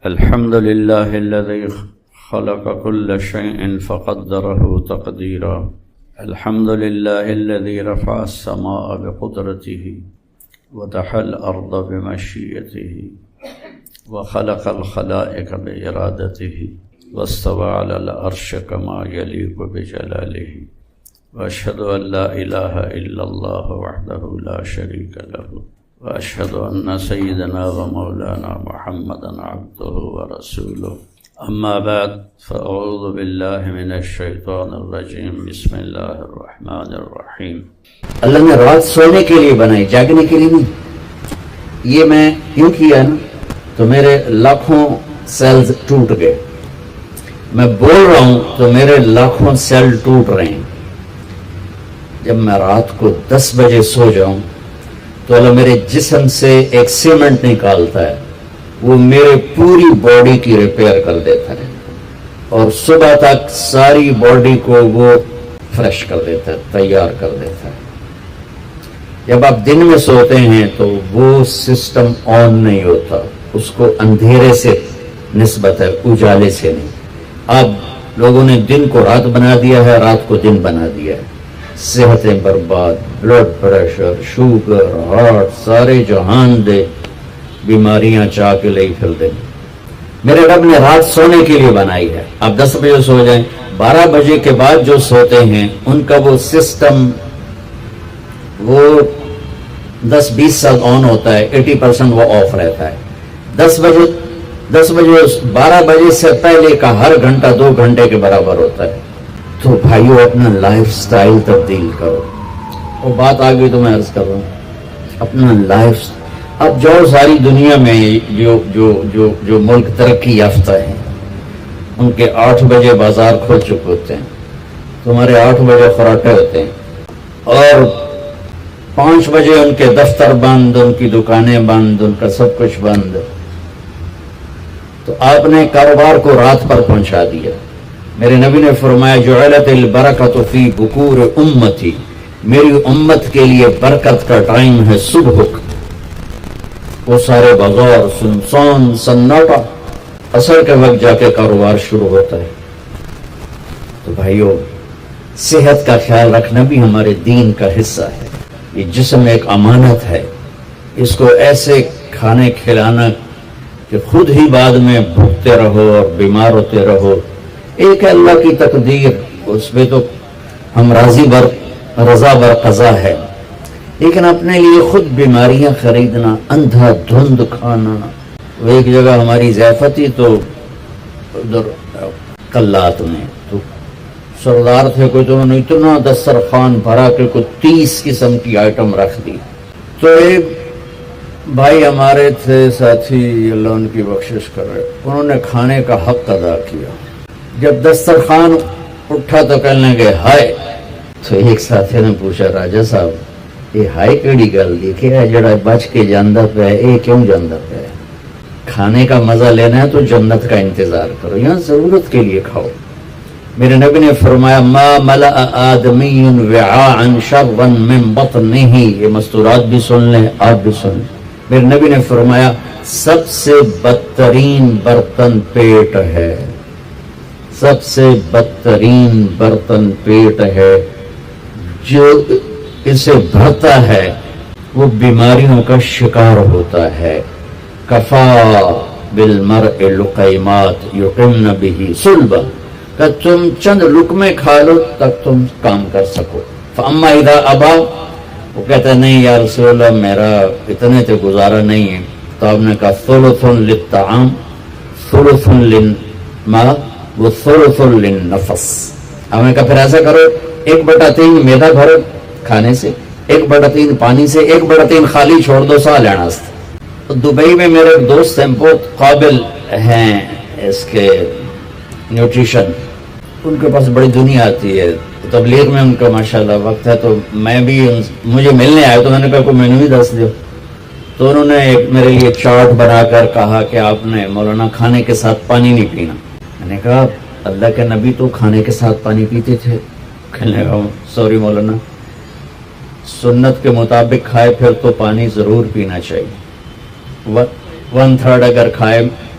الحمد لله الذي خلق كل شيء فقدره تقديرا. الحمد لله الذي رفع السماء بقدرته ودحى الأرض بمشيئته وخلق الخلائق بإرادته واستوى على العرش كما يليق بجلاله. وأشهد أن لا إله إلا الله وحده لا شريك له وأشهد أن سيدنا ومولانا محمدا عبده ورسوله. أما بعد فأعوذ بالله من الشيطان الرجيم. بسم الله الرحمن الرحيم. اللہ نے رات سونے کے لیے بنائی، جاگنے کے لیے نہیں. یہ میں کیوں کیا نا تو میرے لاکھوں سیلز ٹوٹ گئے. میں بول رہا ہوں تو میرے لاکھوں سیل ٹوٹ رہے ہیں. جب میں رات کو 10 بجے سو جاؤں تو اللہ میرے جسم سے ایک سیمنٹ نکالتا ہے، وہ میرے پوری باڈی کی ریپیئر کر دیتا ہے اور صبح تک ساری باڈی کو وہ فریش کر دیتا ہے، تیار کر دیتا ہے. جب آپ دن میں سوتے ہیں تو وہ سسٹم آن نہیں ہوتا، اس کو اندھیرے سے نسبت ہے، اجالے سے نہیں. اب لوگوں نے دن کو رات بنا دیا ہے، رات کو دن بنا دیا ہے. صحتیں برباد، بلڈ پریشر، شوگر، ہارٹ، سارے جہان دے بیماریاں چاہ کے لے پھر دیں. میرے رب نے رات سونے کے لیے بنائی ہے. آپ 10 بجے سو جائیں، 12 بجے کے بعد جو سوتے ہیں ان کا وہ سسٹم وہ 10-20 سال آن ہوتا ہے، 80% وہ آف رہتا ہے. 10 بجے 12 بجے سے پہلے کا ہر گھنٹہ 2 گھنٹے کے برابر ہوتا ہے. تو بھائیو اپنا لائف سٹائل تبدیل کرو. وہ بات آ گئی تو میں عرض کر رہا ہوں اپنا لائف. اب جو ساری دنیا میں جو ملک ترقی یافتہ ہیں ان کے 8 بجے بازار کھل چکے ہوتے ہیں، تمہارے 8 بجے خراٹے ہوتے ہیں اور 5 بجے ان کے دفتر بند، ان کی دکانیں بند، ان کا سب کچھ بند. تو آپ نے کاروبار کو رات پر پہنچا دیا. میرے نبی نے فرمایا جعلت البرکۃ فی بکور امتی، میری امت کے لیے برکت کا ٹائم ہے صبح. وہ سارے بازار سنسان سناٹا، عصر کے وقت جا کے کاروبار شروع ہوتا ہے. تو بھائیو صحت کا خیال رکھنا بھی ہمارے دین کا حصہ ہے. یہ جسم ایک امانت ہے، اس کو ایسے کھانے کھلانا کہ خود ہی بعد میں بھوکتے رہو اور بیمار ہوتے رہو. ایک ہے اللہ کی تقدیر، اس پہ تو ہم رضا بر قضا ہے، لیکن اپنے لیے خود بیماریاں خریدنا، اندھا دھند کھانا. وہ ایک جگہ ہماری ضیافت تھی تو ادھر قلات میں تو سردار تھے کوئی، تو انہوں نے اتنا دسترخوان بھرا کہ کوئی 30 قسم کی آئٹم رکھ دی. تو ایک بھائی ہمارے تھے ساتھی، اللہ ان کی بخشش کرے، انہوں نے کھانے کا حق ادا کیا. جب دسترخوان اٹھا تو کہنے لگے ہائے. تو ایک ساتھی نے پوچھا راجا صاحب یہ ہائے کیڑی گل دیکھے ہے جڑا بچ کے جاندہ پہ ہے، یہ کیوں جاندہ پہ ہے؟ کھانے کا مزہ لینا ہے تو جنت کا انتظار کرو، یہاں ضرورت کے لیے کھاؤ. میرے نبی نے فرمایا ما ملأ آدمی وعاء شرا من بطنہ. یہ مستورات بھی سن لیں، آپ بھی سن لیں. میرے نبی نے فرمایا سب سے بدترین برتن پیٹ ہے، سب سے بدترین برتن پیٹ ہے. جو اسے بھرتا ہے وہ بیماریوں کا شکار ہوتا ہے. کفا بالمرء لقیمات یقمن بہ صلبا، کہ تم چند لقمے کھا لو تک تم کام کر سکو. فاما اذا ابا، وہ کہتا ہے نہیں یا رسول اللہ میرا اتنے سے گزارا نہیں ہے. تو آپ نے کہا ثلث للطعام ثلث للماء وثلث للنفس. آپ نے کہا پھر ایسا کرو 1/3 میدا بھرو کھانے سے، 1/3 پانی سے، 1/3 خالی چھوڑ دو سا لینا. تو دبئی میں میرے ایک دوست ہیں بہت قابل ہیں اس کے نیوٹریشن، ان کے پاس بڑی دنیا آتی ہے. تبلیغ میں ان کا ماشاءاللہ وقت ہے تو میں بھی مجھے ملنے آئے تو میں نے کہا کوئی مینو ہی دس دو. تو انہوں نے ایک میرے لیے چارٹ بنا کر کہا کہ آپ نے مولانا کھانے کے ساتھ پانی نہیں پینا. میں نے کہا اللہ کے نبی تو کھانے کے ساتھ پانی پیتے تھے. کہنے لگا سوری مولانا، سنت کے مطابق کھائے پھر تو پانی ضرور پینا چاہیے. 1/3 اگر کھائے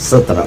17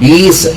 20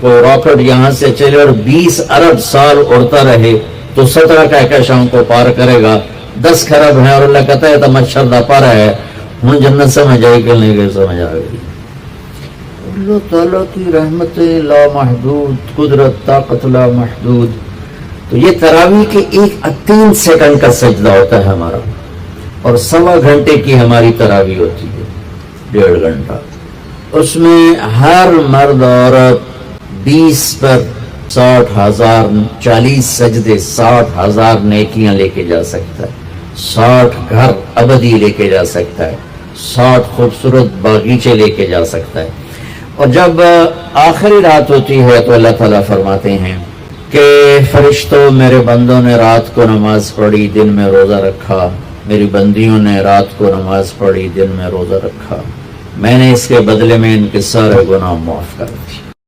کوئی راکٹ یہاں سے چلے اور 20 ارب سال اڑتا رہے تو 17 کہکشاؤں کو پار کرے گا. 10 خراب ہیں اور اللہ کہتا ہے تو مچھر دا پارا ہے ہوں جنت سمجھ آئی کہ نہیں گئے سمجھ آ گئی. اللہ تعالیٰ کی رحمت لا محدود، قدرت طاقت لا محدود. تو یہ تراویح کے 3 سیکنڈ کا سجدہ ہوتا ہے ہمارا، اور 1.25 گھنٹے کی ہماری تراویح ہوتی ہے، 1.5 گھنٹہ. اس میں ہر مرد عورت 20 پر 60,000 40 سجدے 60,000 نیکیاں لے کے جا سکتا ہے، 60 گھر ابدی لے کے جا سکتا ہے، 60 خوبصورت باغیچے لے کے جا سکتا ہے. اور جب آخری رات ہوتی ہے تو اللہ تعالیٰ فرماتے ہیں کہ فرشتوں میرے بندوں نے رات کو نماز پڑھی دن میں روزہ رکھا، میری بندیوں نے رات کو نماز پڑھی دن میں روزہ رکھا، میں نے اس کے بدلے میں ان کے سارے گناہ معاف کر دیے.